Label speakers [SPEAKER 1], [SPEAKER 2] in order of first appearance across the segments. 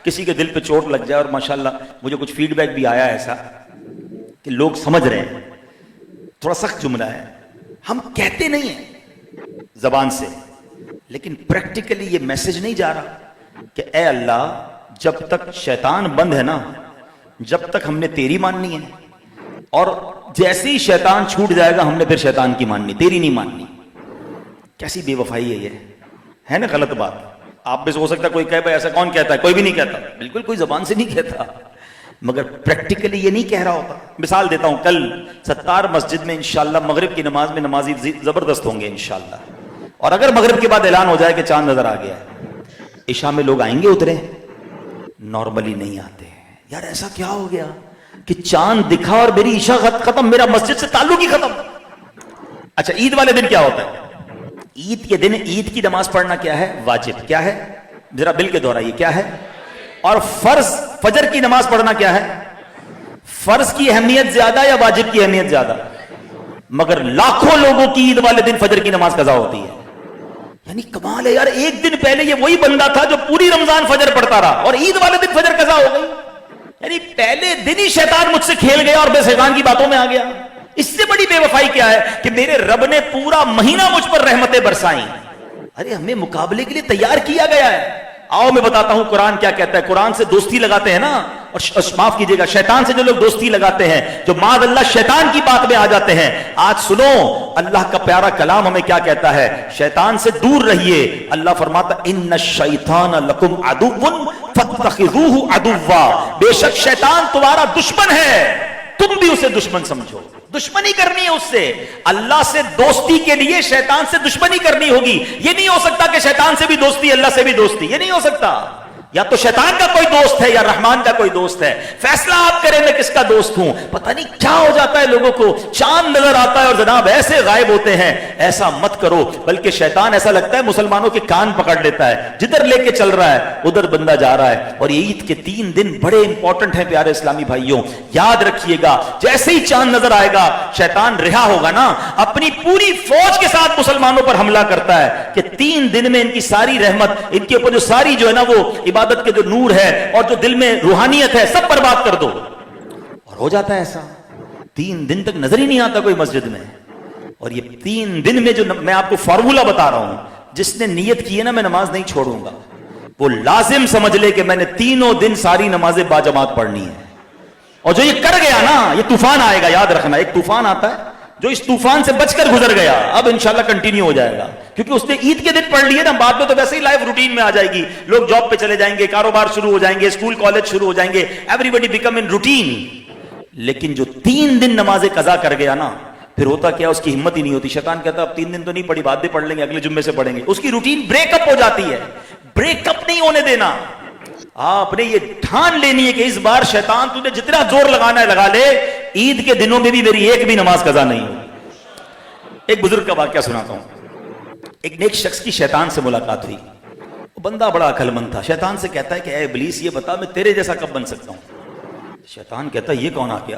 [SPEAKER 1] کسی کے دل پہ چوٹ لگ جائے. اور ماشاءاللہ مجھے کچھ فیڈ بیک بھی آیا ایسا کہ لوگ سمجھ رہے ہیں. تھوڑا سخت جملہ ہے, ہم کہتے نہیں ہیں زبان سے, لیکن پریکٹیکلی یہ میسج نہیں جا رہا کہ اے اللہ جب تک شیطان بند ہے نا, جب تک ہم نے تیری ماننی ہے, اور جیسے ہی شیطان چھوٹ جائے گا ہم نے پھر شیطان کی ماننی, تیری نہیں ماننی. کیسی بے وفائی ہے یہ, ہے نا غلط بات. آپ میں سے ہو سکتا ہے کوئی کہے بھائی ایسا کون کہتا ہے, کوئی بھی نہیں کہتا, بالکل کوئی زبان سے نہیں کہتا, مگر پریکٹیکلی یہ نہیں کہہ رہا ہوتا. مثال دیتا ہوں, کل ستار مسجد میں انشاءاللہ مغرب کی نماز میں نمازی زبردست ہوں گے انشاءاللہ, اور اگر مغرب کے بعد اعلان ہو جائے کہ چاند نظر آ گیا ہے, عشاء میں لوگ آئیں گے اترے؟ نارملی نہیں آتے. یار ایسا کیا ہو گیا کہ چاند دکھا اور میری عشاء ختم, میرا مسجد سے تعلق ہی ختم. اچھا عید والے دن کیا ہوتا ہے؟ عید کے دن عید کی نماز پڑھنا کیا ہے؟ واجب. کیا ہے؟ ذرا بل کے دہرائیے کیا ہے؟ اور فرض فجر کی نماز پڑھنا کیا ہے؟ فرض کی اہمیت زیادہ یا واجب کی اہمیت زیادہ؟ مگر لاکھوں لوگوں کی عید والے دن فجر کی نماز قضا ہوتی ہے. یعنی کمال ہے یار, ایک دن پہلے یہ وہی بندہ تھا جو پوری رمضان فجر پڑھتا رہا اور عید والے دن فجر قضا ہو گئی. یعنی پہلے دن ہی شیطان مجھ سے کھیل گیا اور میں شیطان کی باتوں میں آ گیا. اس سے بڑی بے وفائی کیا ہے کہ میرے رب نے پورا مہینہ مجھ پر رحمتیں برسائیں. ارے ہمیں مقابلے کے لیے تیار کیا گیا ہے. آؤ میں بتاتا ہوں قرآن کیا کہتا ہے. قرآن سے دوستی لگاتے ہیں نا, اور معاف کیجیے گا شیطان سے جو لوگ دوستی لگاتے ہیں, جو معاذ اللہ شیطان کی بات میں آ جاتے ہیں, آج سنو اللہ کا پیارا کلام ہمیں کیا کہتا ہے. شیطان سے دور رہیے. اللہ فرماتا ان الشیطان لکم عدو فاتخذوہ عدوا, بے شک شیطان تمہارا دشمن ہے, تم بھی اسے دشمن سمجھو. دشمنی کرنی ہے اس سے. اللہ سے دوستی کے لیے شیطان سے دشمنی کرنی ہوگی. یہ نہیں ہو سکتا کہ شیطان سے بھی دوستی اللہ سے بھی دوستی, یہ نہیں ہو سکتا. یا تو شیطان کا کوئی دوست ہے یا رحمان کا کوئی دوست ہے. فیصلہ آپ کریں میں کس کا دوست ہوں. پتہ نہیں کیا ہو جاتا ہے لوگوں کو, چاند نظر آتا ہے اور جناب ایسے غائب ہوتے ہیں. ایسا مت کرو, بلکہ شیطان ایسا لگتا ہے مسلمانوں کے کان پکڑ لیتا ہے, جدھر لے کے چل رہا ہے ادھر بندہ جا رہا ہے. اور یہ عید کے 3 دن بڑے امپورٹنٹ ہیں پیارے اسلامی بھائیوں, یاد رکھیے گا. جیسے ہی چاند نظر آئے گا شیطان رہا ہوگا نا, اپنی پوری فوج کے ساتھ مسلمانوں پر حملہ کرتا ہے کہ 3 دن میں ان کی ساری رحمت, ان کے اوپر جو ساری جو ہے نا وہ عبادت کے جو نور ہے اور جو دل میں روحانیت ہے سب برباد کر دو. اور ہو جاتا ہے ایسا, 3 دن تک نظر ہی نہیں آتا کوئی مسجد میں. اور یہ 3 دن میں جو میں آپ کو فارمولہ بتا رہا ہوں, جس نے نیت کی ہے نا میں نماز نہیں چھوڑوں گا, وہ لازم سمجھ لے کہ میں نے 3 دن ساری نمازیں باجماعت پڑھنی ہے. اور جو یہ کر گیا نا, یہ طوفان آئے گا, یاد رکھنا. ایک طوفان آتا ہے, جو اس طوفان سے بچ کر گزر گیا اب انشاءاللہ کنٹینیو ہو جائے گا, کیونکہ اس نے عید کے دن پڑھ لیے نا, بعد میں تو ویسے ہی لائف روٹین میں آ جائے گی. لوگ جاب پہ چلے جائیں گے, کاروبار شروع ہو جائیں گے, اسکول کالج شروع ہو جائیں گے, ایوری بڈی بیکم ان روٹین. لیکن جو 3 دن نمازیں قضا کر گیا نا, پھر ہوتا کیا, اس کی ہمت ہی نہیں ہوتی. شیطان کہتا اب 3 دن تو نہیں پڑھی, بعد میں پڑھ لیں گے, اگلے جمعے سے پڑھیں گے. اس کی روٹین بریک اپ ہو جاتی ہے. بریک اپ نہیں ہونے دینا. آپ نے یہ ٹھان لینی ہے کہ اس بار شیطان تجھے جتنا زور لگانا ہے لگا لے, عید کے دنوں میں بھی میری ایک بھی نماز قضا نہیں ہوگی. ایک بزرگ کا واقعہ سناتا ہوں. ایک نیک شخص کی شیطان سے ملاقات ہوئی. وہ بندہ بڑا عقل مند تھا. شیطان سے کہتا ہے کہ اے ابلیس یہ بتا میں تیرے جیسا کب بن سکتا ہوں. شیطان کہتا ہے یہ کون آ گیا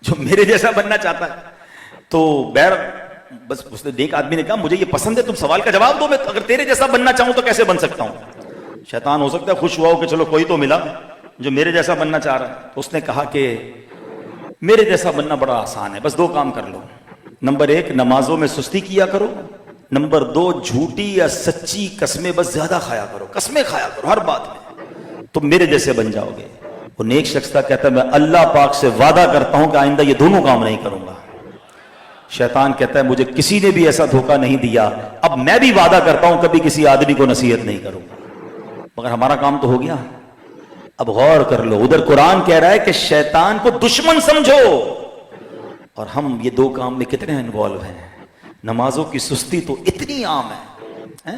[SPEAKER 1] جو میرے جیسا بننا چاہتا ہے. تو بہر بس اس نے ایک آدمی نے کہا مجھے یہ پسند ہے, تم سوال کا جواب دو, میں اگر تیرے جیسا بننا چاہوں تو کیسے بن سکتا ہوں. شیطان ہو سکتا ہے خوش ہوا ہو کہ چلو کوئی تو ملا جو میرے جیسا بننا چاہ رہا ہے. تو اس نے کہا کہ میرے جیسا بننا بڑا آسان ہے, بس 2 کام کر لو. نمبر 1 نمازوں میں سستی کیا کرو. نمبر 2 جھوٹی یا سچی قسمیں بس زیادہ کھایا کرو, قسمیں کھایا کرو ہر بات میں, تم میرے جیسے بن جاؤ گے. وہ نیک شخص تھا, کہتا ہے میں اللہ پاک سے وعدہ کرتا ہوں کہ آئندہ یہ دونوں کام نہیں کروں گا. شیطان کہتا ہے مجھے کسی نے بھی ایسا دھوکہ نہیں دیا, اب میں بھی وعدہ کرتا ہوں کبھی کسی آدمی کو نصیحت نہیں کروں گا. مگر ہمارا کام تو ہو گیا. اب غور کر لو, ادھر قرآن کہہ رہا ہے کہ شیطان کو دشمن سمجھو, اور ہم یہ 2 کام میں کتنے انوالو ہیں. نمازوں کی سستی تو اتنی عام ہے.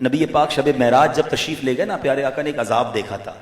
[SPEAKER 1] نبی پاک شب معراج جب تشریف لے گئے نا, پیارے آقا نے ایک عذاب دیکھا تھا.